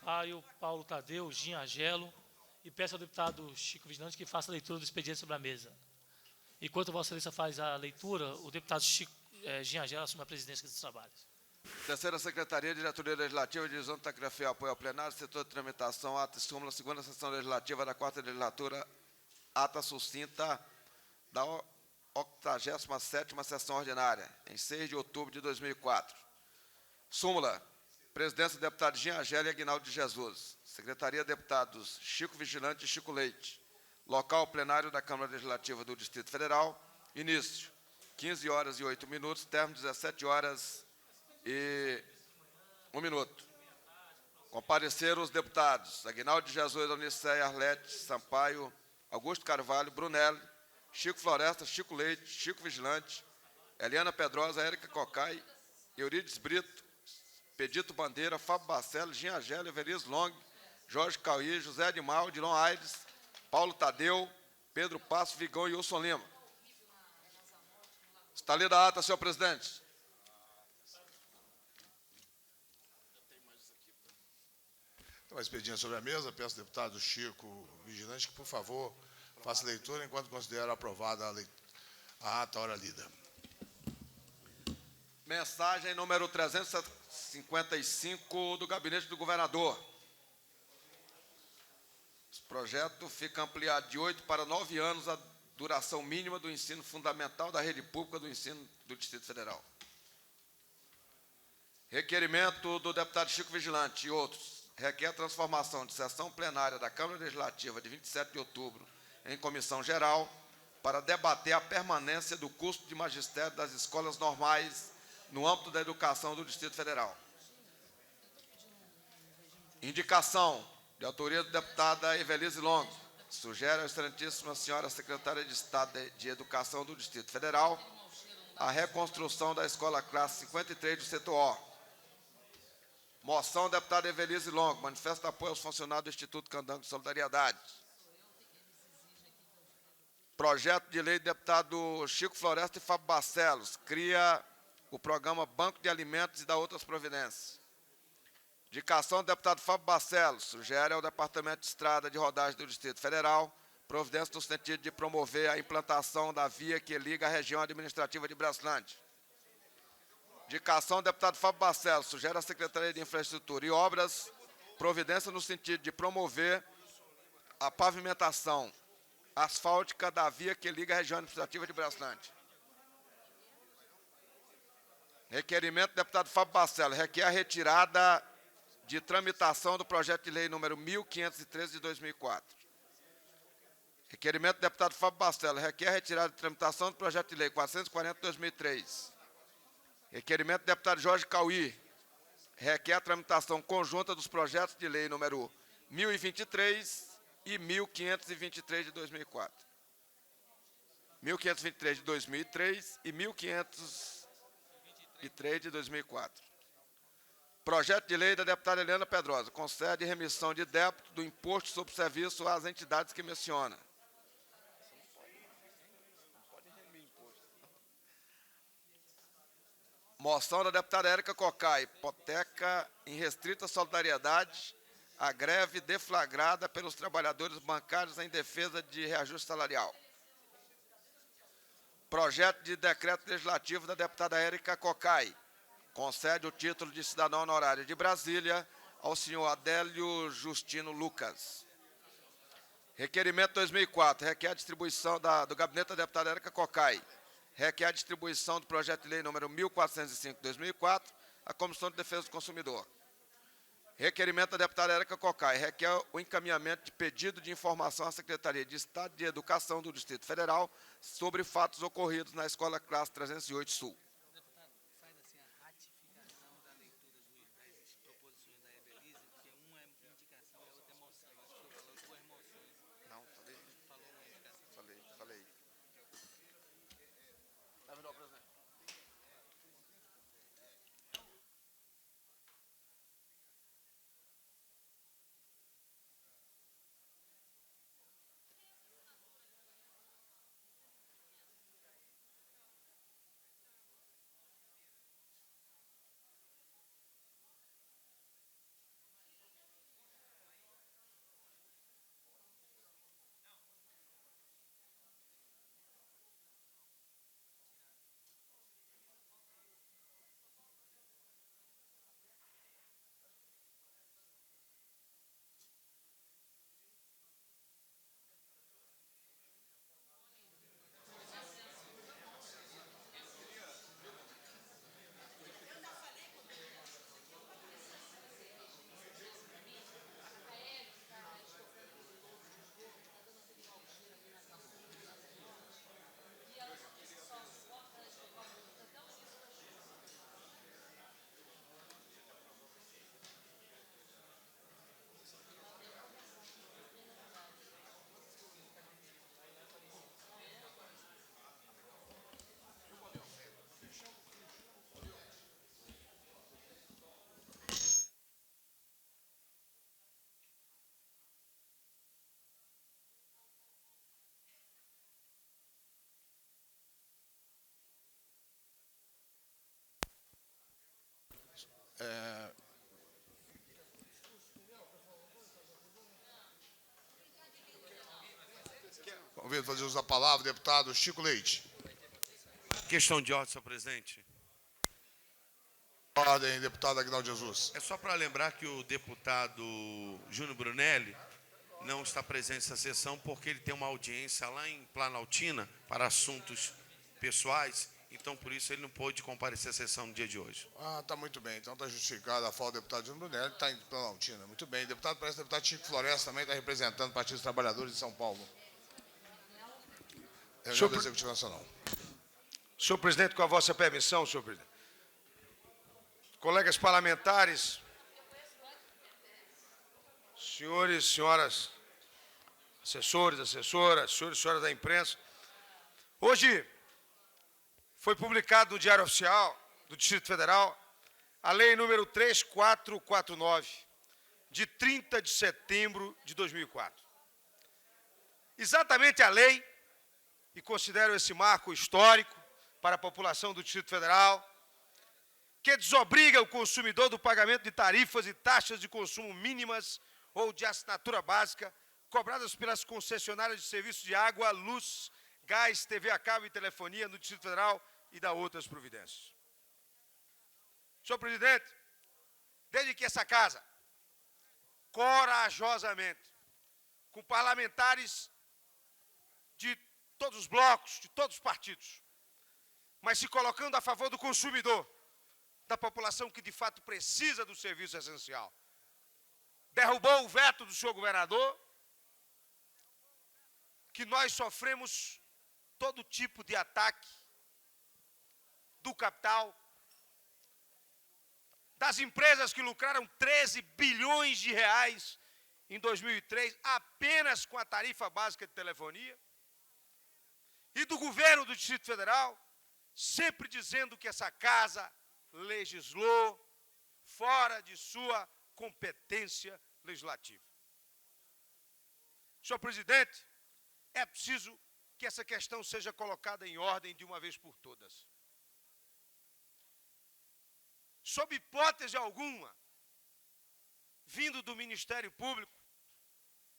Sampaio, Paulo Tadeu, Gin Agelo, e peço ao deputado Chico Vigilante que faça a leitura do expediente sobre a mesa. Enquanto Vossa Excelência faz a leitura, o deputado Gin Agelo assume a presidência dos trabalhos. Terceira Secretaria, Diretoria Legislativa, Divisão de Taquigrafia e Apoio ao Plenário, Setor de Tramitação, Ata e Súmula, segunda Sessão Legislativa da Quarta Legislatura, ata sucinta da 87ª Sessão Ordinária, em 6 de outubro de 2004. Súmula. Presidência, deputado Gin Agelo e Aguinaldo de Jesus. Secretaria, deputados Chico Vigilante e Chico Leite. Local, plenário da Câmara Legislativa do Distrito Federal. Início, 15 horas e 8 minutos. Término, 17 horas e 1 minuto. Compareceram os deputados Aguinaldo de Jesus, Onicéia, Arlete, Sampaio, Augusto Carvalho, Brunelli, Chico Floresta, Chico Leite, Chico Vigilante, Eliana Pedrosa, Érica Cocai, Eurides Brito, Pedito Bandeira, Fábio Barcelos, Gin Agelo, Everis Long, Jorge Cauí, José Edmal, Dilon Aires, Paulo Tadeu, Pedro Passo, Vigão e Wilson Lima. Está lida a ata, senhor presidente. Então, expediente sobre a mesa, peço ao deputado Chico Vigilante que, por favor, faça a leitura enquanto considero aprovada a ata hora lida. Mensagem número 355 do Gabinete do Governador. Esse projeto fica ampliado de 8 para 9 anos a duração mínima do ensino fundamental da rede pública do ensino do Distrito Federal. Requerimento do deputado Chico Vigilante e outros. Requer a transformação de sessão plenária da Câmara Legislativa de 27 de outubro em comissão geral para debater a permanência do curso de magistério das escolas normais no âmbito da educação do Distrito Federal. Indicação de autoria da deputada Evelise Long. Sugere à excelentíssima senhora secretária de Estado de Educação do Distrito Federal a reconstrução da escola classe 53 do setor O. Moção, deputada Evelise Long. Manifesto de apoio aos funcionários do Instituto Candango de Solidariedade. Projeto de lei do deputado Chico Floresta e Fábio Barcelos. Cria o programa Banco de Alimentos e dá outras providências. Indicação do deputado Fábio Barcelos. Sugere ao Departamento de Estrada de Rodagem do Distrito Federal providência no sentido de promover a implantação da via que liga a região administrativa de Brasília. Indicação do deputado Fábio Barcelos. Sugere à Secretaria de Infraestrutura e Obras providência no sentido de promover a pavimentação asfáltica da via que liga a região administrativa de Brasília. Requerimento do deputado Fábio Barcelos. Requer a retirada de tramitação do projeto de lei número 1513 de 2004. Requerimento do deputado Fábio Barcelos. Requer a retirada de tramitação do projeto de lei 440 de 2003. Requerimento do deputado Jorge Cauí. Requer a tramitação conjunta dos projetos de lei número 1023 e 1523 de 2004. 1523 de 2003 e 1523 de 2004. Projeto de lei da deputada Eliana Pedrosa. Concede remissão de débito do imposto sobre serviço às entidades que menciona. Moção da deputada Érica Cocai. Hipoteca em restrita solidariedade a greve deflagrada pelos trabalhadores bancários em defesa de reajuste salarial. Projeto de decreto legislativo da deputada Érica Cocai. Concede o título de cidadão honorário de Brasília ao senhor Adélio Justino Lucas. Requerimento 2004. Requer a distribuição do gabinete da deputada Érica Cocai. Requer a distribuição do projeto de lei número 1405 de 2004 à Comissão de Defesa do Consumidor. Requerimento da deputada Érica Cocai. Requer o encaminhamento de pedido de informação à Secretaria de Estado de Educação do Distrito Federal sobre fatos ocorridos na Escola Classe 308 Sul. Deputado, faz assim a ratificação da leitura das proposições da Evelise, porque uma é indicação e a outra é moção. Acho que o senhor falou duas moções. Não, falei. Falou uma indicação. Falei. Terminou, presidente. Convido a fazer uso da palavra o deputado Chico Leite. Questão de ordem, senhor presidente. Ordem, deputado Aguinaldo Jesus. É só para lembrar que o deputado Júnior Brunelli não está presente nessa sessão porque ele tem uma audiência lá em Planaltina para assuntos pessoais, então por isso ele não pôde comparecer à sessão no dia de hoje. Ah, tá muito bem. Então está justificada a falta do deputado Júnior Brunelli, está em Planaltina. Muito bem. Deputado, parece que o deputado Chico Floresta também está representando o Partido dos Trabalhadores de São Paulo. Reunião do Executivo Nacional. Senhor presidente, com a vossa permissão, senhor presidente. Colegas parlamentares, senhores, senhoras, assessores, assessoras, senhores e senhoras da imprensa, hoje foi publicado no Diário Oficial do Distrito Federal a Lei número 3449, de 30 de setembro de 2004. Exatamente a lei, e considero esse marco histórico para a população do Distrito Federal, que desobriga o consumidor do pagamento de tarifas e taxas de consumo mínimas ou de assinatura básica cobradas pelas concessionárias de serviços de água, luz, gás, TV a cabo e telefonia no Distrito Federal e da outras providências. Senhor presidente, desde que essa casa, corajosamente, com parlamentares de todos os blocos, de todos os partidos, mas se colocando a favor do consumidor, da população que de fato precisa do serviço essencial. Derrubou o veto do senhor governador, que nós sofremos todo tipo de ataque do capital, das empresas que lucraram 13 bilhões de reais em 2003, apenas com a tarifa básica de telefonia, e do governo do Distrito Federal, sempre dizendo que essa casa legislou fora de sua competência legislativa. Senhor presidente, é preciso que essa questão seja colocada em ordem de uma vez por todas. Sob hipótese alguma, vindo do Ministério Público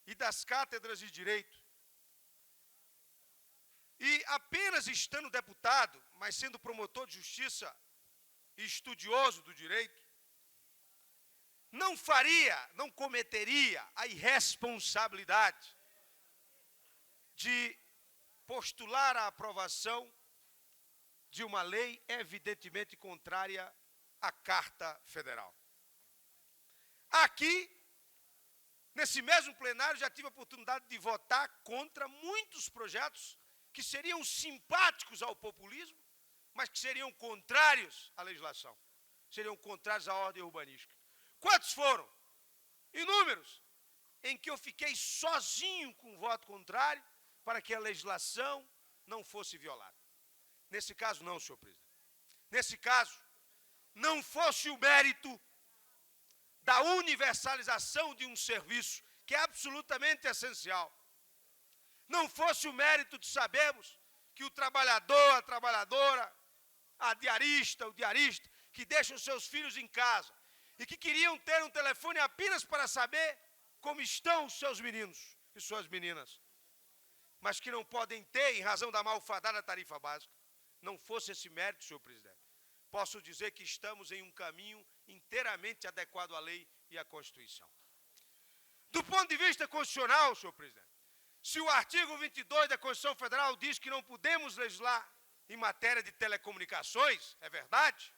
e das cátedras de Direito, e apenas estando deputado, mas sendo promotor de justiça e estudioso do direito, não cometeria a irresponsabilidade de postular a aprovação de uma lei evidentemente contrária à Carta Federal. Aqui, nesse mesmo plenário, já tive a oportunidade de votar contra muitos projetos que seriam simpáticos ao populismo, mas que seriam contrários à legislação, seriam contrários à ordem urbanística. Quantos foram? Inúmeros, em que eu fiquei sozinho com o voto contrário para que a legislação não fosse violada. Nesse caso, não, senhor presidente. Nesse caso, não fosse o mérito da universalização de um serviço que é absolutamente essencial, não fosse o mérito de sabermos que o trabalhador, a trabalhadora, a diarista, o diarista, que deixam seus filhos em casa e que queriam ter um telefone apenas para saber como estão os seus meninos e suas meninas, mas que não podem ter em razão da malfadada tarifa básica, não fosse esse mérito, senhor presidente, posso dizer que estamos em um caminho inteiramente adequado à lei e à Constituição. Do ponto de vista constitucional, senhor presidente, se o artigo 22 da Constituição Federal diz que não podemos legislar em matéria de telecomunicações, é verdade?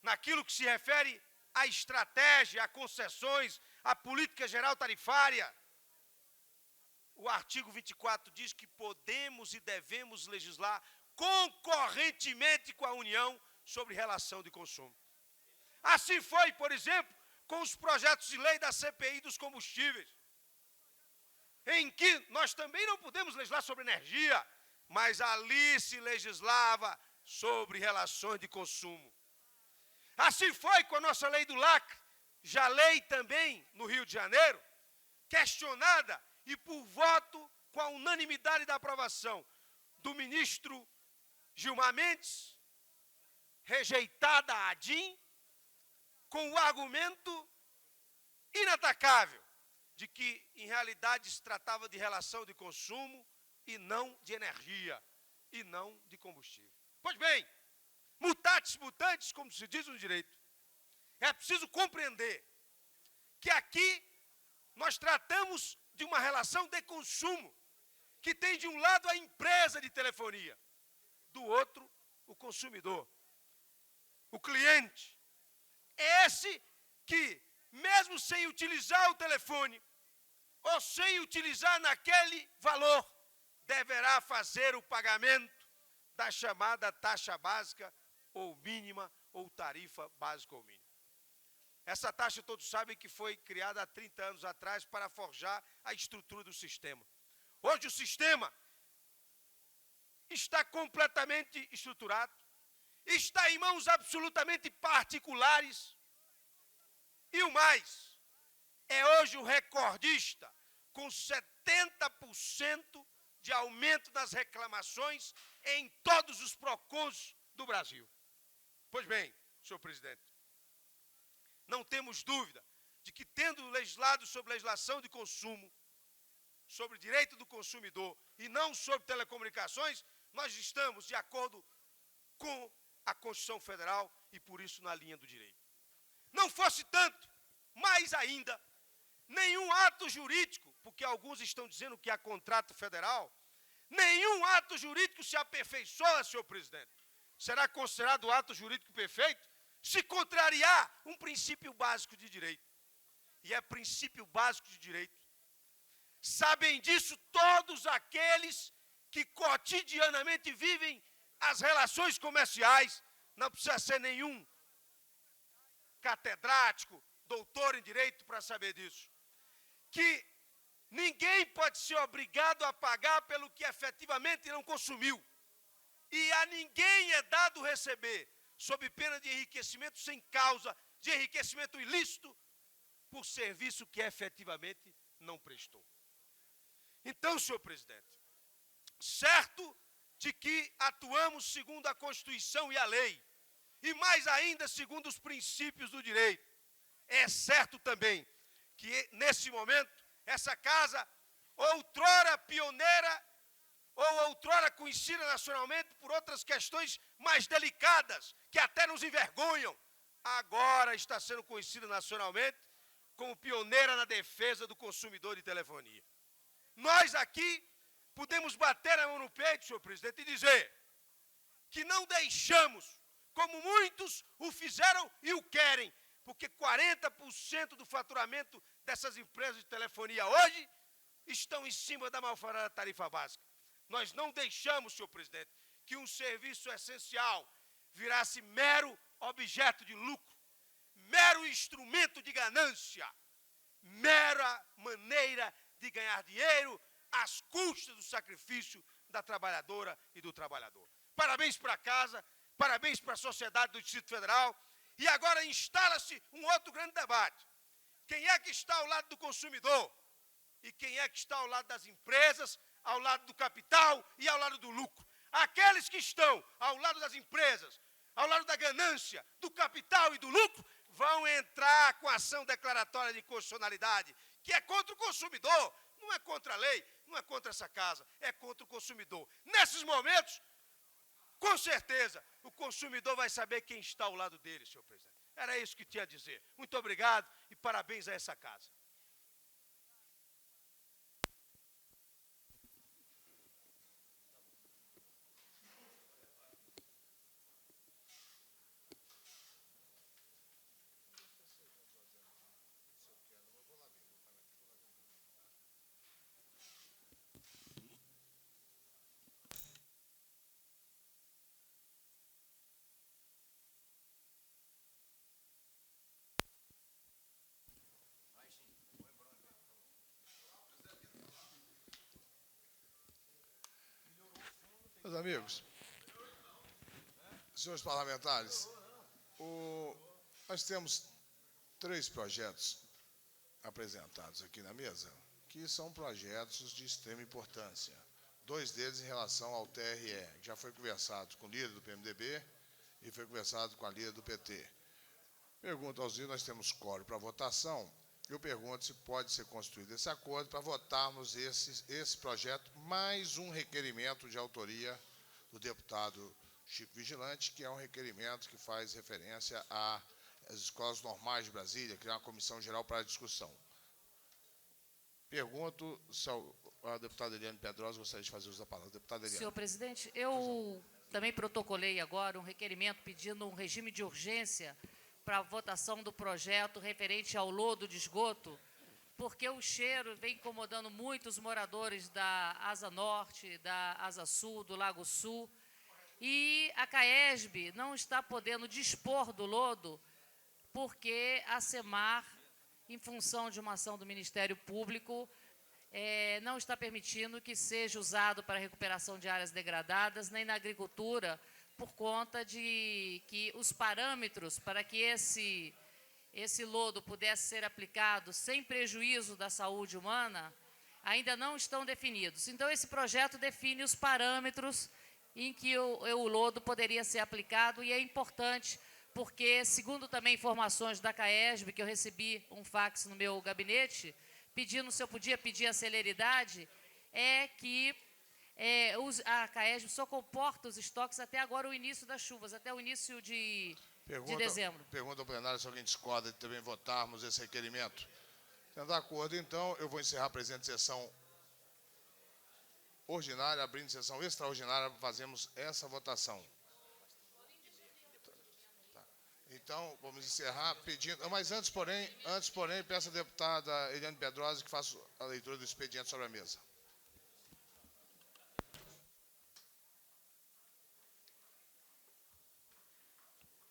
Naquilo que se refere à estratégia, a concessões, à política geral tarifária, o artigo 24 diz que podemos e devemos legislar concorrentemente com a União sobre relação de consumo. Assim foi, por exemplo, com os projetos de lei da CPI dos combustíveis, em que nós também não podemos legislar sobre energia, mas ali se legislava sobre relações de consumo. Assim foi com a nossa lei do lacre, já lei também no Rio de Janeiro, questionada e por voto com a unanimidade da aprovação do ministro Gilmar Mendes, rejeitada a ADIM com o argumento inatacável de que, em realidade, se tratava de relação de consumo e não de energia, e não de combustível. Pois bem, mutatis mutandis, como se diz no direito, é preciso compreender que aqui nós tratamos de uma relação de consumo, que tem de um lado a empresa de telefonia, do outro o consumidor, o cliente. Esse que, mesmo sem utilizar o telefone, ou sem utilizar naquele valor, deverá fazer o pagamento da chamada taxa básica ou mínima, ou tarifa básica ou mínima. Essa taxa, todos sabem que foi criada há 30 anos atrás para forjar a estrutura do sistema. Hoje o sistema está completamente estruturado, está em mãos absolutamente particulares, e o mais, é hoje o recordista, com 70% de aumento das reclamações em todos os PROCONs do Brasil. Pois bem, senhor presidente, não temos dúvida de que, tendo legislado sobre legislação de consumo, sobre direito do consumidor e não sobre telecomunicações, nós estamos de acordo com a Constituição Federal e, por isso, na linha do direito. Não fosse tanto, mais ainda, nenhum ato jurídico, porque alguns estão dizendo que há contrato federal, nenhum ato jurídico se aperfeiçoa, senhor presidente. Será considerado ato jurídico perfeito se contrariar um princípio básico de direito. E é princípio básico de direito. Sabem disso todos aqueles que cotidianamente vivem as relações comerciais. Não precisa ser nenhum catedrático, doutor em direito para saber disso. Que ninguém pode ser obrigado a pagar pelo que efetivamente não consumiu. E a ninguém é dado receber, sob pena de enriquecimento sem causa, de enriquecimento ilícito, por serviço que efetivamente não prestou. Então, senhor presidente, certo de que atuamos segundo a Constituição e a lei, e mais ainda segundo os princípios do direito, é certo também que, nesse momento, essa casa, outrora pioneira, ou outrora conhecida nacionalmente por outras questões mais delicadas, que até nos envergonham, agora está sendo conhecida nacionalmente como pioneira na defesa do consumidor de telefonia. Nós aqui podemos bater a mão no peito, senhor presidente, e dizer que não deixamos, como muitos o fizeram e o querem, porque 40% do faturamento dessas empresas de telefonia hoje estão em cima da malfadada tarifa básica. Nós não deixamos, senhor presidente, que um serviço essencial virasse mero objeto de lucro, mero instrumento de ganância, mera maneira de ganhar dinheiro às custas do sacrifício da trabalhadora e do trabalhador. Parabéns para a casa, parabéns para a sociedade do Distrito Federal. E agora instala-se um outro grande debate. Quem é que está ao lado do consumidor? E quem é que está ao lado das empresas, ao lado do capital e ao lado do lucro? Aqueles que estão ao lado das empresas, ao lado da ganância, do capital e do lucro, vão entrar com ação declaratória de inconstitucionalidade, que é contra o consumidor, não é contra a lei, não é contra essa casa, é contra o consumidor. Nesses momentos, com certeza, o consumidor vai saber quem está ao lado dele, senhor presidente. Era isso que tinha a dizer. Muito obrigado e parabéns a essa casa. Meus amigos, senhores parlamentares, nós temos 3 projetos apresentados aqui na mesa, que são projetos de extrema importância. 2 deles em relação ao TRE, já foi conversado com o líder do PMDB e foi conversado com a líder do PT. Pergunto aos líderes, nós temos quórum para votação. Eu pergunto se pode ser constituído esse acordo para votarmos esse projeto, mais um requerimento de autoria do deputado Chico Vigilante, que é um requerimento que faz referência às escolas normais de Brasília, criar uma comissão geral para a discussão. Pergunto se a deputada Eliane Pedrosa gostaria de fazer uso da palavra. Deputada Eliane. Senhor presidente, eu também protocolei agora um requerimento pedindo um regime de urgência para a votação do projeto referente ao lodo de esgoto, porque o cheiro vem incomodando muito os moradores da Asa Norte, da Asa Sul, do Lago Sul, e a CAESB não está podendo dispor do lodo porque a SEMAR, em função de uma ação do Ministério Público, não está permitindo que seja usado para recuperação de áreas degradadas, nem na agricultura, por conta de que os parâmetros para que esse lodo pudesse ser aplicado sem prejuízo da saúde humana ainda não estão definidos. Então, esse projeto define os parâmetros em que o lodo poderia ser aplicado, e é importante porque, segundo também informações da CAESB, que eu recebi um fax no meu gabinete, pedindo se eu podia pedir a celeridade, é que a CAESB só comporta os estoques até agora o início das chuvas, até o início de dezembro. Pergunta ao plenário se alguém discorda de também votarmos esse requerimento. Tendo acordo, então, eu vou encerrar a presente sessão ordinária, abrindo sessão extraordinária, fazemos essa votação. Então, vamos encerrar pedindo... Mas antes, porém, peço à deputada Eliane Pedrosa que faça a leitura do expediente sobre a mesa.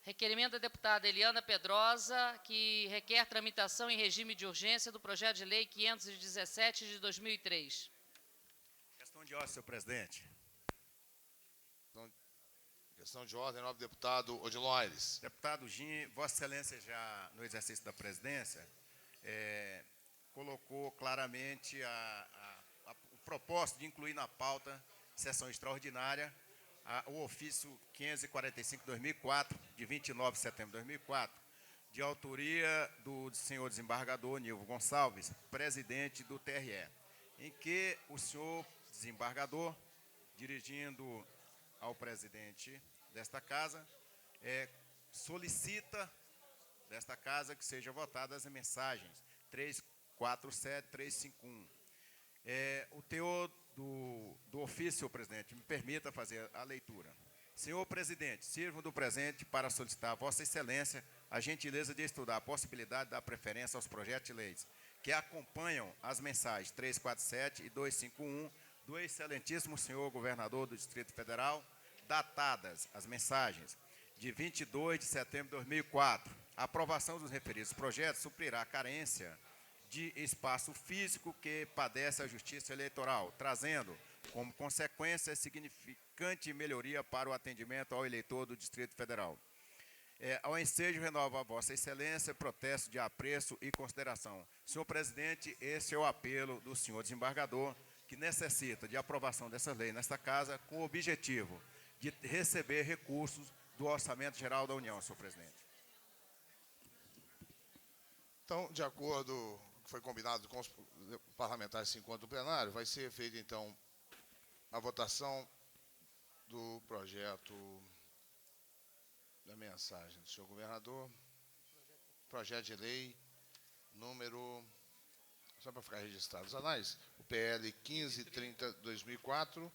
Requerimento da deputada Eliana Pedrosa, que requer tramitação em regime de urgência do projeto de lei 517 de 2003. Questão de ordem, senhor presidente. Questão de ordem, nobre deputado Odilon Aires. Deputado Gin, Vossa Excelência já, no exercício da presidência, colocou claramente o propósito de incluir na pauta, sessão extraordinária, o ofício 545/2004, de 29 de setembro de 2004, de autoria do senhor desembargador Nilvo Gonçalves, presidente do TRE, em que o senhor desembargador, dirigindo ao presidente desta casa, solicita desta casa que sejam votadas as mensagens 347 e 351. O teor do ofício, senhor presidente, me permita fazer a leitura. Senhor presidente, sirvo do presente para solicitar a Vossa Excelência a gentileza de estudar a possibilidade da preferência aos projetos de leis que acompanham as mensagens 347 e 251 do excelentíssimo senhor governador do Distrito Federal, datadas as mensagens de 22 de setembro de 2004. A aprovação dos referidos projetos suprirá a carência de espaço físico que padece a Justiça Eleitoral, trazendo como consequência significante melhoria para o atendimento ao eleitor do Distrito Federal. Ao ensejo, renovo a Vossa Excelência protesto de apreço e consideração. Senhor presidente, esse é o apelo do senhor desembargador, que necessita de aprovação dessa lei nesta casa, com o objetivo de receber recursos do Orçamento Geral da União, senhor presidente. Então, de acordo com o que foi combinado com os parlamentares que se encontram no plenário, vai ser feita, então, a votação do projeto da mensagem do senhor governador, projeto de lei número, só para ficar registrado os anais, o PL 1530/2004,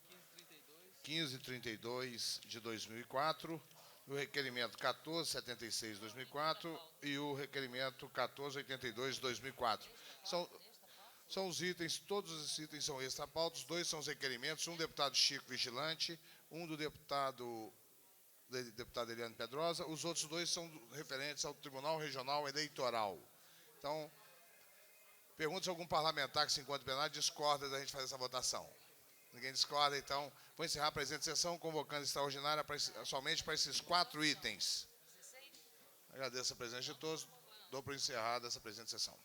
1532 de 2004, o requerimento 1476 de 2004 e o requerimento 1482 de 2004. São os itens, todos os itens são extra-pautos, 2 são os requerimentos, um deputado Chico Vigilante, um do deputada Eliane Pedrosa, os outros 2 são referentes ao Tribunal Regional Eleitoral. Então, pergunto se algum parlamentar que se encontra no plenário discorda da gente fazer essa votação. Ninguém discorda, então, vou encerrar a presente sessão, convocando extraordinária somente para esses 4 itens. Agradeço a presença de todos, dou por encerrada essa presente sessão.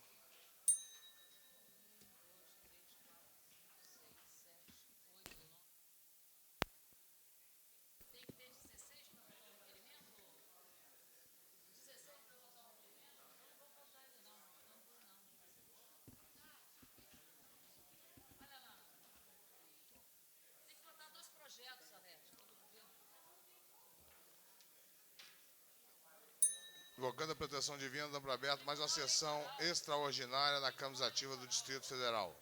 Invocando a proteção divina, dando para aberto mais uma sessão extraordinária na Câmara Legislativa do Distrito Federal,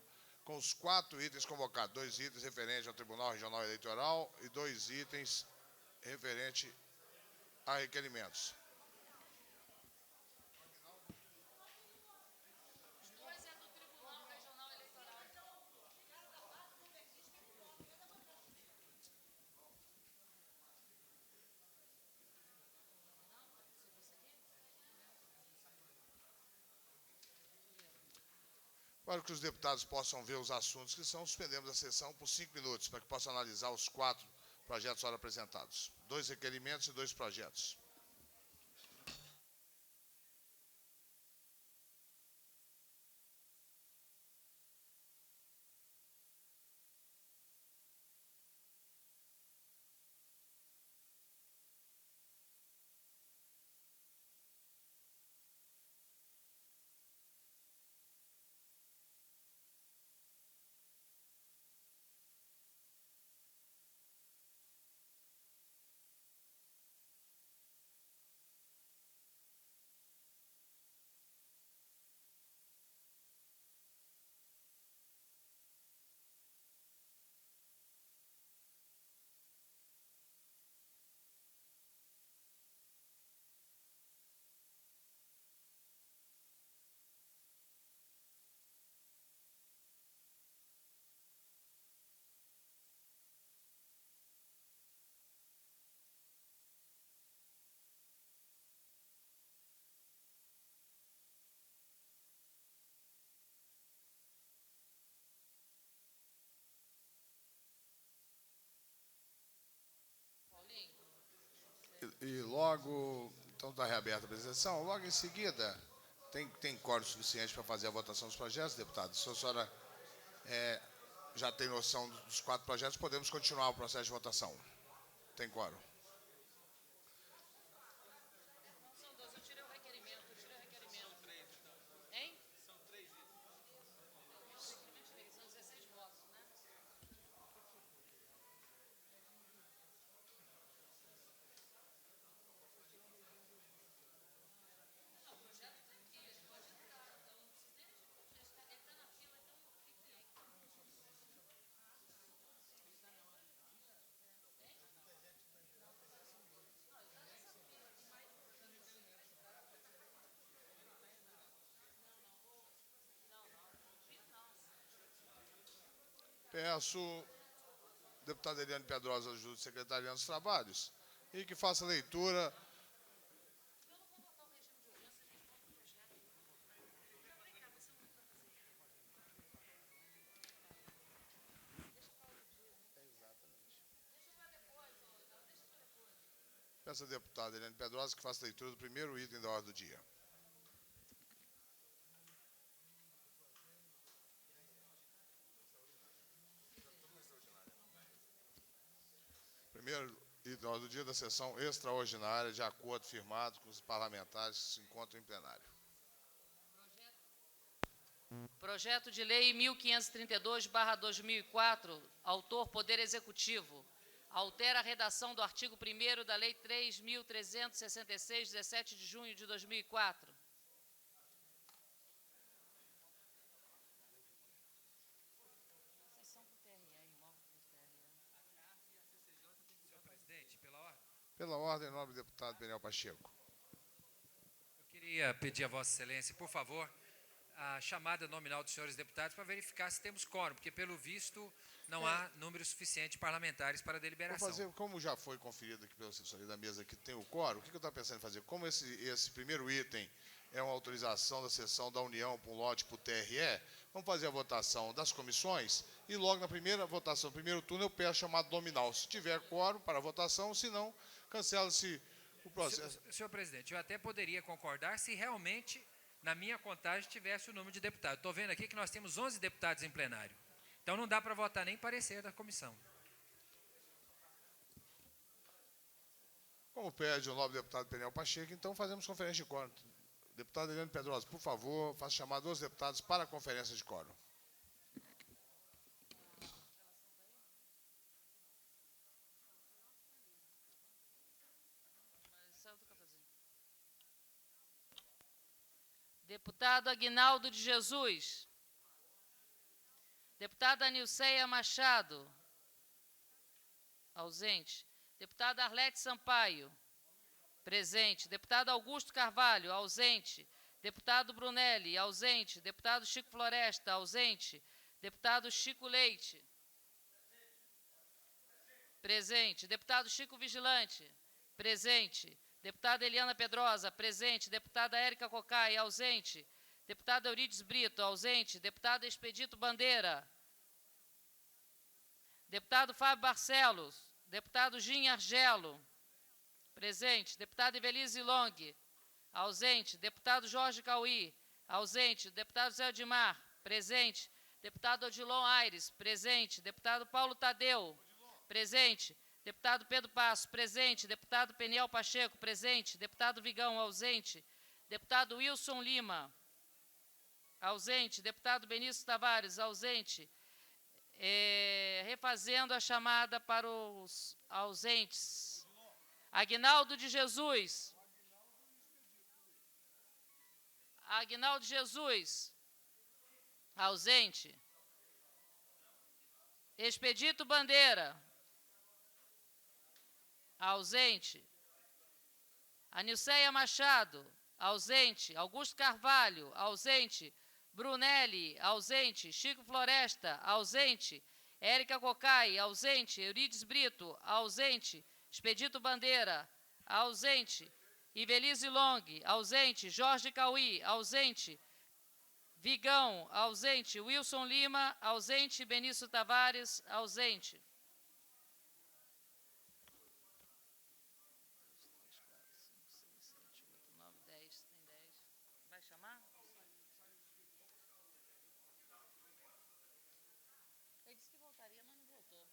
com os 4 itens convocados, 2 itens referentes ao Tribunal Regional Eleitoral e 2 itens referentes a requerimentos. Para que os deputados possam ver os assuntos que são, suspendemos a sessão por 5 minutos, para que possam analisar os 4 projetos ora apresentados. 2 requerimentos e 2 projetos. E logo, então está reaberta a apresentação, logo em seguida, tem quórum suficiente para fazer a votação dos projetos, deputado? Se a senhora já tem noção dos 4 projetos, podemos continuar o processo de votação. Tem quórum. São 12, eu tirei o requerimento. Hein? São 3 itens. São 16 votos, né? Peço, deputado Eliane Pedrosa, ajude o secretariado dos trabalhos, e que faça a leitura. Peço a deputada Eliane Pedrosa que faça a leitura do primeiro item da ordem do dia. Primeiro item da ordem do dia da sessão extraordinária, de acordo firmado com os parlamentares que se encontram em plenário. Projeto de Lei 1532/2004, autor Poder Executivo, altera a redação do artigo 1º da Lei 3.366, 17 de junho de 2004. Senhor presidente, pela ordem. Pela ordem, em nome do deputado Peniel Pacheco. Eu queria pedir a Vossa Excelência, por favor, a chamada nominal dos senhores deputados para verificar se temos quórum, porque, pelo visto, não há número suficiente de parlamentares para a Vou deliberação. fazer, como já foi conferido aqui pela assessoria da mesa que tem o quórum, o que eu estou pensando em fazer? Como esse primeiro item é uma autorização da sessão da União para um lote para o TRE, vamos fazer a votação das comissões e logo na primeira votação, no primeiro turno, eu peço chamado nominal. Se tiver quórum para a votação, se não, cancela-se o processo. Senhor presidente, eu até poderia concordar se realmente, na minha contagem, tivesse o número de deputados. Estou vendo aqui que nós temos 11 deputados em plenário. Então, não dá para votar nem parecer da comissão. Como pede o nobre deputado Peniel Pacheco, então fazemos conferência de quórum. Deputado Eliane Pedrosa, por favor, faça chamar 2 deputados para a conferência de quórum. Deputado Aguinaldo de Jesus. Deputada Nilceia Machado. Ausente. Deputada Arlete Sampaio. Presente. Deputado Augusto Carvalho. Ausente. Deputado Brunelli. Ausente. Deputado Chico Floresta. Ausente. Deputado Chico Leite. Presente. Deputado Chico Vigilante. Presente. Deputada Eliana Pedrosa. Presente. Deputada Érica Cocai. Ausente. Deputado Eurides Brito. Ausente. Deputado Expedito Bandeira. Deputado Fábio Barcelos. Deputado Gin Argelo. Presente. Deputada Evelise Long. Ausente. Deputado Jorge Cauí. Ausente. Deputado Zé Odimar. Presente. Deputado Odilon Aires. Presente. Deputado Paulo Tadeu. Presente. Deputado Pedro Passo. Presente. Deputado Peniel Pacheco. Presente. Deputado Vigão. Ausente. Deputado Wilson Lima. Ausente. Deputado Benício Tavares. Ausente. Refazendo a chamada para os ausentes. Aguinaldo de Jesus. Aguinaldo de Jesus. Ausente. Expedito Bandeira. Ausente. Anilceia Machado. Ausente. Augusto Carvalho. Ausente. Brunelli. Ausente. Chico Floresta. Ausente. Érica Cocai. Ausente. Eurides Brito. Ausente. Expedito Bandeira. Ausente. Ivelise Long. Ausente. Jorge Cauí. Ausente. Vigão. Ausente. Wilson Lima. Ausente. Benício Tavares. Ausente. Vai chamar? Ele disse que voltaria, mas não voltou.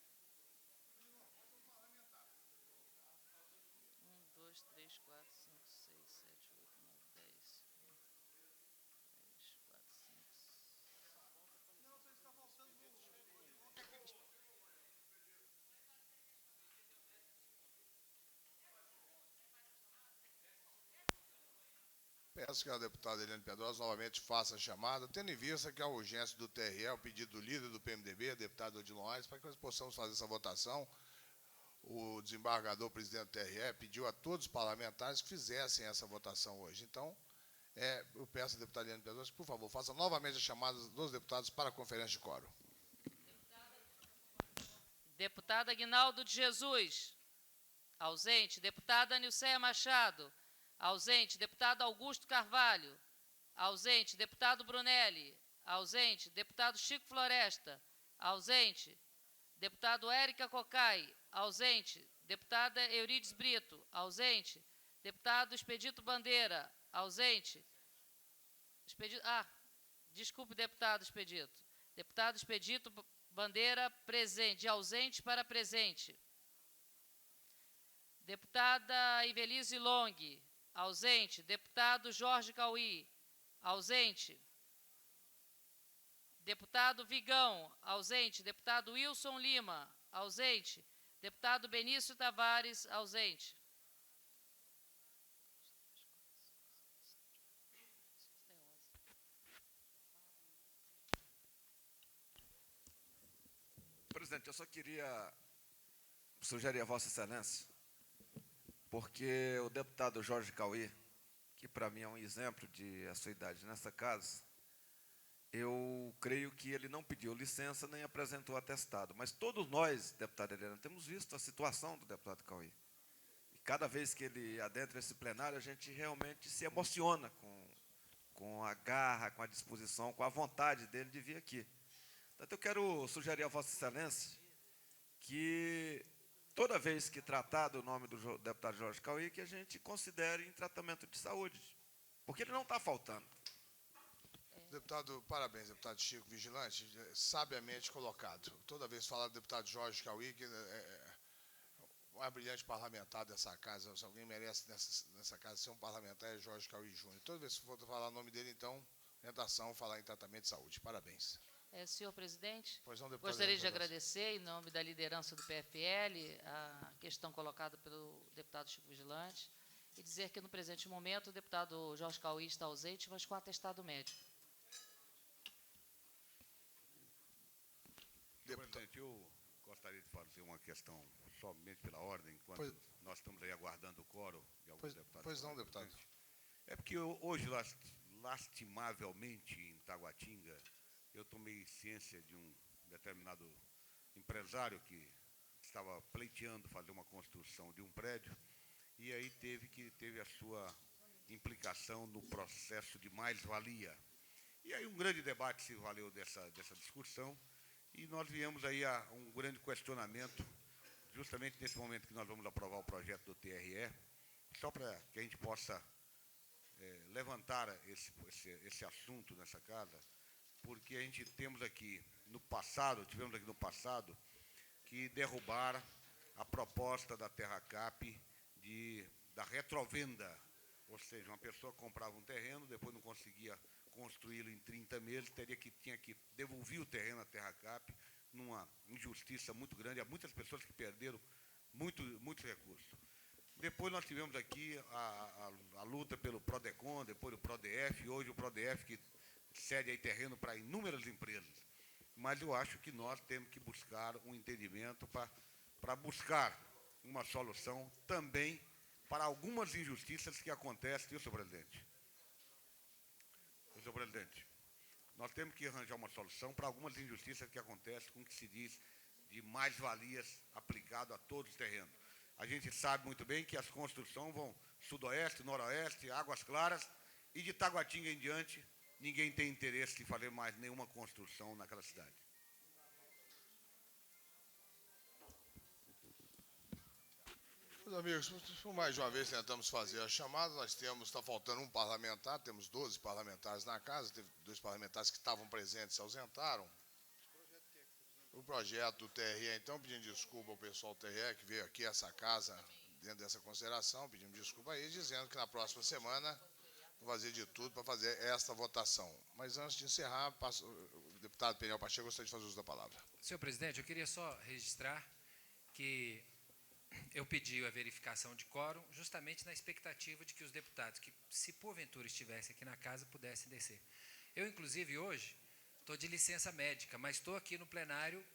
1, 2, 3, 4, 5, 6, 7, 8, 9, 10. 3, 4, 5. Não, você está faltando. Peço que a deputada Eliane Pedrosa novamente faça a chamada, tendo em vista que a urgência do TRE, o pedido do líder do PMDB, deputado Odilon Aires, para que nós possamos fazer essa votação. O desembargador presidente do TRE pediu a todos os parlamentares que fizessem essa votação hoje. Então, eu peço à deputada Eliane Pedrosa que, por favor, faça novamente a chamada dos deputados para a conferência de quórum. Deputado Aguinaldo de Jesus. Ausente. Deputada Nilceia Machado. Ausente. Deputado Augusto Carvalho. Ausente. Deputado Brunelli. Ausente. Deputado Chico Floresta. Ausente. Deputado Érica Cocai. Ausente. Deputada Eurides Brito. Ausente. Deputado Expedito Bandeira. Ausente. Desculpe, deputado Expedito. Deputado Expedito Bandeira, presente. De ausente para presente. Deputada Ivelise Long. Ausente. Deputado Jorge Cauí. Ausente. Deputado Vigão. Ausente. Deputado Wilson Lima. Ausente. Deputado Benício Tavares. Ausente. Presidente, eu só queria sugerir a Vossa Excelência, porque o deputado Jorge Cauí, que para mim é um exemplo de assiduidade nessa casa, eu creio que ele não pediu licença nem apresentou atestado. Mas todos nós, deputada Helena, temos visto a situação do deputado Cauí. E cada vez que ele adentra esse plenário, a gente realmente se emociona com a garra, com a disposição, com a vontade dele de vir aqui. Portanto, eu quero sugerir a Vossa Excelência que toda vez que tratar do nome do deputado Jorge Cauí, que a gente considere em tratamento de saúde, porque ele não está faltando. Deputado, parabéns, deputado Chico Vigilante, sabiamente colocado. Toda vez que falar do deputado Jorge Cauí, que é um brilhante parlamentar dessa casa, se alguém merece nessa casa ser um parlamentar, é Jorge Cauí Júnior. Toda vez que for falar o nome dele, então, orientação, falar em tratamento de saúde. Parabéns. Senhor presidente, Pois não, deputado gostaria de Pedrosa. agradecer, em nome da liderança do PFL, a questão colocada pelo deputado Chico Vigilante, e dizer que, no presente momento, o deputado Jorge Cauí está ausente, mas com atestado médico. Presidente, eu gostaria de fazer uma questão somente pela ordem, enquanto nós estamos aí aguardando o quórum de alguns deputados. Pois não, deputado. É porque hoje, lastimavelmente, em Taguatinga, eu tomei ciência de um determinado empresário que estava pleiteando fazer uma construção de um prédio e aí teve a sua implicação no processo de mais-valia. E aí um grande debate se valeu dessa discussão e nós viemos aí a um grande questionamento, justamente nesse momento que nós vamos aprovar o projeto do TRE, só para que a gente possa levantar esse assunto nessa casa, porque a gente tivemos aqui no passado, que derrubar a proposta da TerraCap da retrovenda, ou seja, uma pessoa comprava um terreno, depois não conseguia construí-lo em 30 meses, tinha que devolver o terreno à TerraCap, numa injustiça muito grande, há muitas pessoas que perderam muitos recursos. Depois nós tivemos aqui a luta pelo PRODECON, depois o PRODEF, hoje o PRODEF que cede aí terreno para inúmeras empresas. Mas eu acho que nós temos que buscar um entendimento para buscar uma solução também para algumas injustiças que acontecem, viu, senhor presidente? Senhor presidente, nós temos que arranjar uma solução para algumas injustiças que acontecem com o que se diz de mais-valias aplicado a todos os terrenos. A gente sabe muito bem que as construções vão sudoeste, noroeste, Águas Claras, e de Taguatinga em diante, ninguém tem interesse em fazer mais nenhuma construção naquela cidade. Meus amigos, mais uma vez tentamos fazer a chamada, está faltando um parlamentar, temos 12 parlamentares na casa, teve 2 parlamentares que estavam presentes se ausentaram. O projeto do TRE, então, pedindo desculpa ao pessoal do TRE que veio aqui a essa casa, dentro dessa consideração, pedindo desculpa a eles, dizendo que na próxima semana vou fazer de tudo para fazer esta votação. Mas antes de encerrar, o deputado Peniel Pacheco gostaria de fazer uso da palavra. Senhor presidente, eu queria só registrar que eu pedi a verificação de quórum justamente na expectativa de que os deputados que, se porventura estivessem aqui na casa, pudessem descer. Eu, inclusive, hoje, estou de licença médica, mas estou aqui no plenário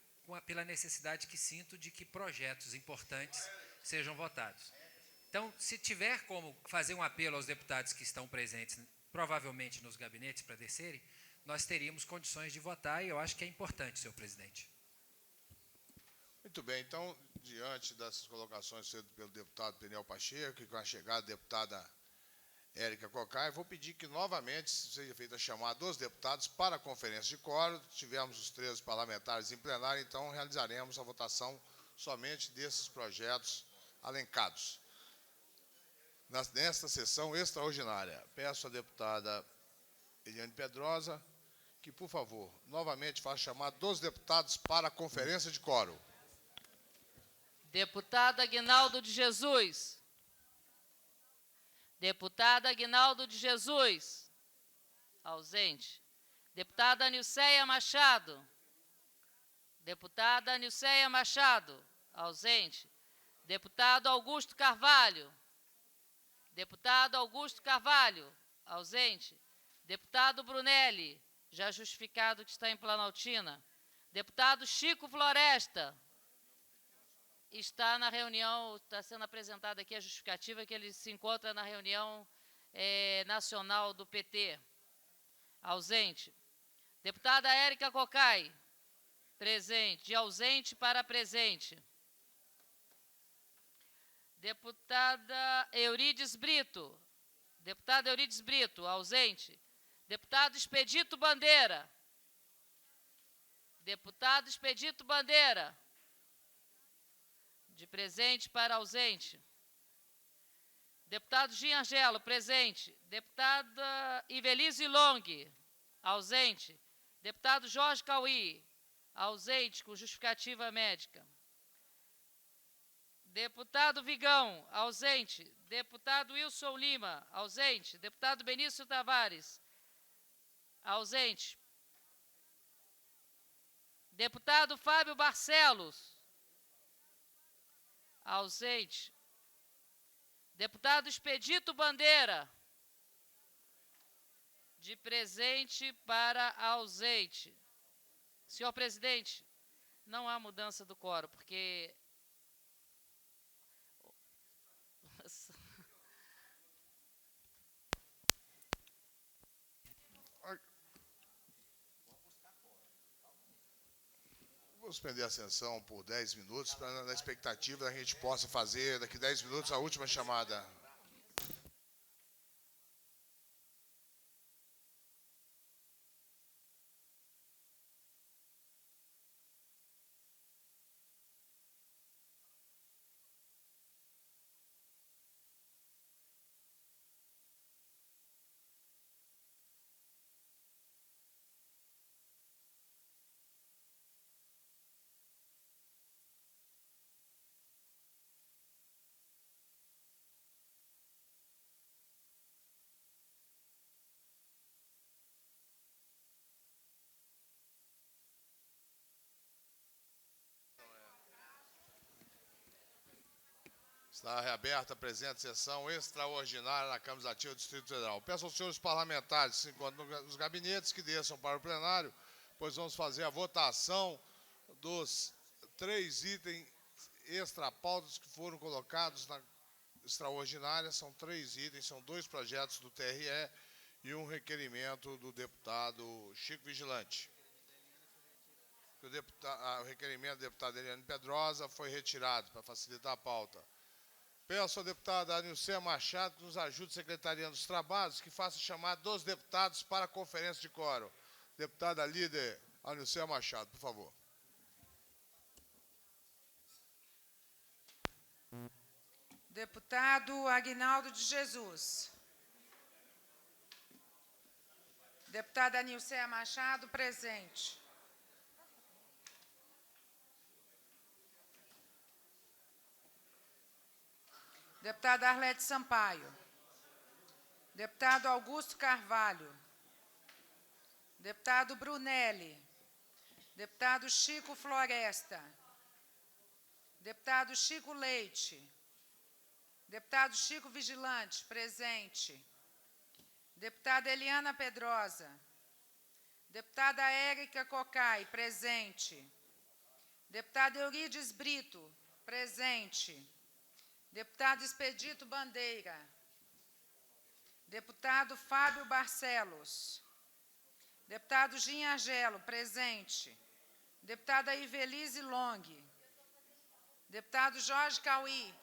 pela necessidade que sinto de que projetos importantes sejam votados. Então, se tiver como fazer um apelo aos deputados que estão presentes, provavelmente nos gabinetes, para descerem, nós teríamos condições de votar e eu acho que é importante, senhor presidente. Muito bem, então, diante dessas colocações feitas pelo deputado Peniel Pacheco e com a chegada da deputada Érica Cocai, vou pedir que novamente seja feita a chamada dos deputados para a conferência de quórum. Tivemos os 13 parlamentares em plenário, então realizaremos a votação somente desses projetos alencados nesta sessão extraordinária. Peço à deputada Eliane Pedrosa que, por favor, novamente faça a chamada dos deputados para a conferência de quórum. Deputado Aguinaldo de Jesus. Deputada Aguinaldo de Jesus. Ausente. Deputada Nilceia Machado. Deputada Nilceia Machado. Ausente. Deputado Augusto Carvalho. Deputado Augusto Carvalho. Ausente. Deputado Brunelli, já justificado que está em Planaltina. Deputado Chico Floresta. Está na reunião, está sendo apresentada aqui a justificativa que ele se encontra na reunião nacional do PT. Ausente. Deputada Érica Cocai. Presente. De ausente para presente. Deputada Eurides Brito. Deputada Eurides Brito, ausente. Deputado Expedito Bandeira. Deputado Expedito Bandeira. De presente para ausente. Deputado Giangelo, presente. Deputada Ivelise Long, ausente. Deputado Jorge Cauí, ausente, com justificativa médica. Deputado Vigão, ausente. Deputado Wilson Lima, ausente. Deputado Benício Tavares, ausente. Deputado Fábio Barcelos, ausente. Deputado Expedito Bandeira. De presente para ausente. Senhor presidente, não há mudança do quórum, porque... Vou suspender a sessão por 10 minutos, na expectativa da gente possa fazer, daqui 10 minutos, a última chamada. Está reaberta a presente sessão extraordinária na Câmara Legislativa do Distrito Federal. Peço aos senhores parlamentares que se encontram nos gabinetes que desçam para o plenário, pois vamos fazer a votação dos 3 itens extrapautas que foram colocados na extraordinária. São 3 itens, são 2 projetos do TRE e um requerimento do deputado Chico Vigilante. O requerimento do deputado Eliane Pedrosa foi retirado para facilitar a pauta. Peço ao deputado Anilcea Machado que nos ajude, secretariando os trabalhos, que faça chamar dos deputados para a conferência de quórum. Deputada líder Anilcea Machado, por favor. Deputado Aguinaldo de Jesus. Deputada Anilcea Machado, presente. Deputada Arlete Sampaio. Deputado Augusto Carvalho. Deputado Brunelli. Deputado Chico Floresta. Deputado Chico Leite. Deputado Chico Vigilante, presente. Deputada Eliana Pedrosa. Deputada Érica Cocai, presente. Deputado Eurides Brito, presente. Deputado Expedito Bandeira. Deputado Fábio Barcelos. Deputado Ginhagelo, presente. Deputada Ivelise Long. Deputado Jorge Cauí.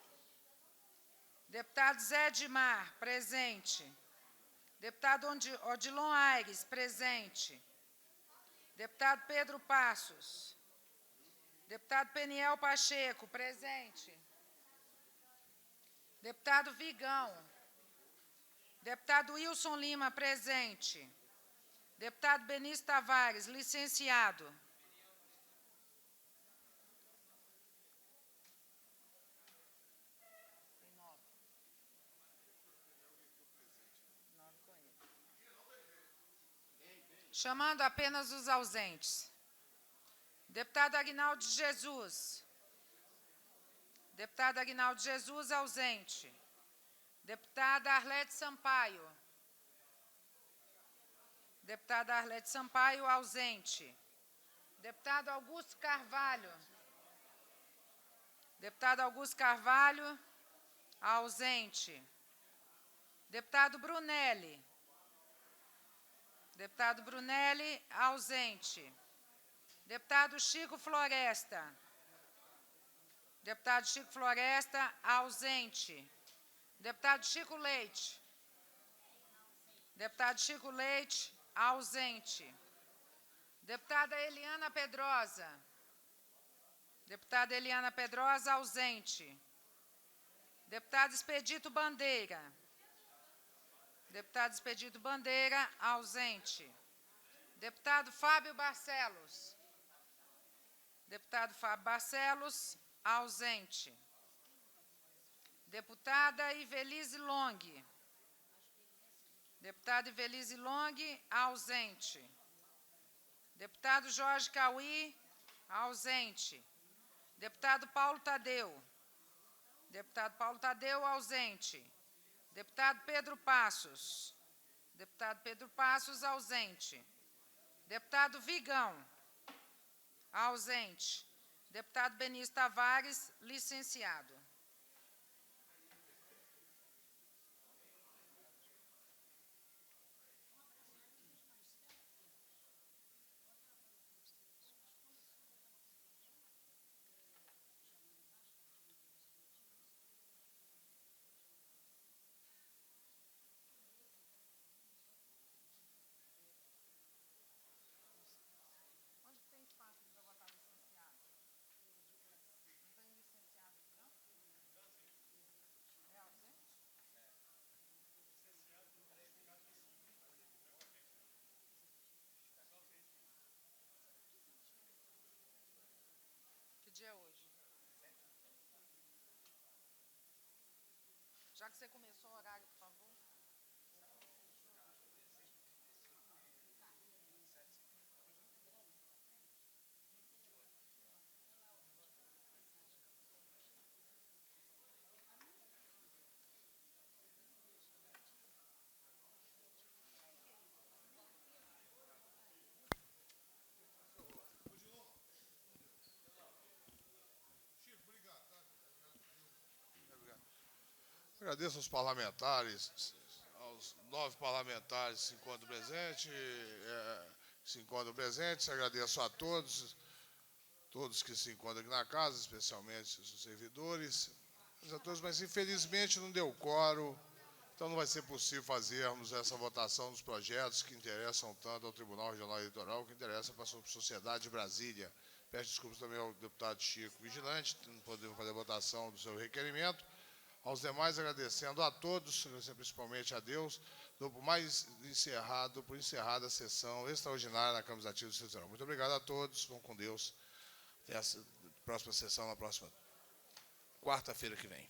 Deputado Zé Edmar, presente. Deputado Odilon Aires, presente. Deputado Pedro Passos. Deputado Peniel Pacheco, presente. Deputado Vigão. Deputado Wilson Lima, presente. Deputado Benício Tavares, licenciado. Chamando apenas os ausentes. Deputado Aguinaldo de Jesus. Deputado Aguinaldo de Jesus, ausente. Deputada Arlete Sampaio. Deputada Arlete Sampaio, ausente. Deputado Augusto Carvalho. Deputado Augusto Carvalho, ausente. Deputado Brunelli. Deputado Brunelli, ausente. Deputado Chico Floresta. Deputado Chico Floresta, ausente. Deputado Chico Leite. Deputado Chico Leite, ausente. Deputada Eliana Pedrosa. Deputada Eliana Pedrosa, ausente. Deputado Expedito Bandeira. Deputado Expedito Bandeira, ausente. Deputado Fábio Barcelos. Deputado Fábio Barcelos, ausente. Deputada Ivelise Long. Deputada Ivelise Long, ausente. Deputado Jorge Cauí, ausente. Deputado Paulo Tadeu. Deputado Paulo Tadeu, ausente. Deputado Pedro Passos. Deputado Pedro Passos, ausente. Deputado Vigão, ausente. Deputado Benício Tavares, licenciado. Que dia é hoje? Já que você começou o horário, por favor. Agradeço aos parlamentares, aos 9 parlamentares que se encontram presentes, agradeço a todos que se encontram aqui na casa, especialmente os servidores, mas infelizmente não deu quórum, então não vai ser possível fazermos essa votação dos projetos que interessam tanto ao Tribunal Regional Eleitoral, que interessam para a sociedade de Brasília. Peço desculpas também ao deputado Chico Vigilante, não podemos fazer a votação do seu requerimento. Aos demais, agradecendo a todos, principalmente a Deus, por encerrada a sessão extraordinária na Câmara Legislativa do Distrito Federal. Muito obrigado a todos, vão com Deus. Até a próxima sessão, na próxima quarta-feira que vem.